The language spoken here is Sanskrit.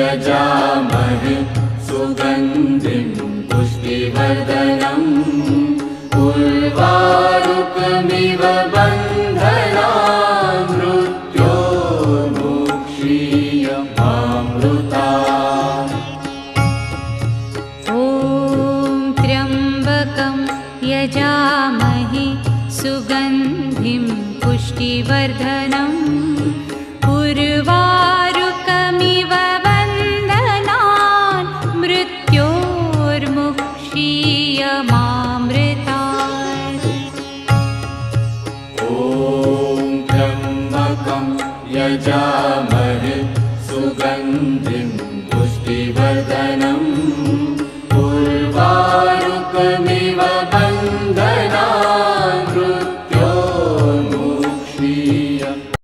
यजामहे सुगन्धिं पुष्टिवर्धनम् उर्वारुकमिव बन्धनान् मृत्योर्मुक्षीयमामृतात्। ॐ त्र्यम्बकं यजामहे सुगन्धिं पुष्टिवर्धनम् उर्वारुकमिव बन्धनान् मृत्योर्मुक्षीयमामृतात्। ॐ त्र्यम्बकं यजामहे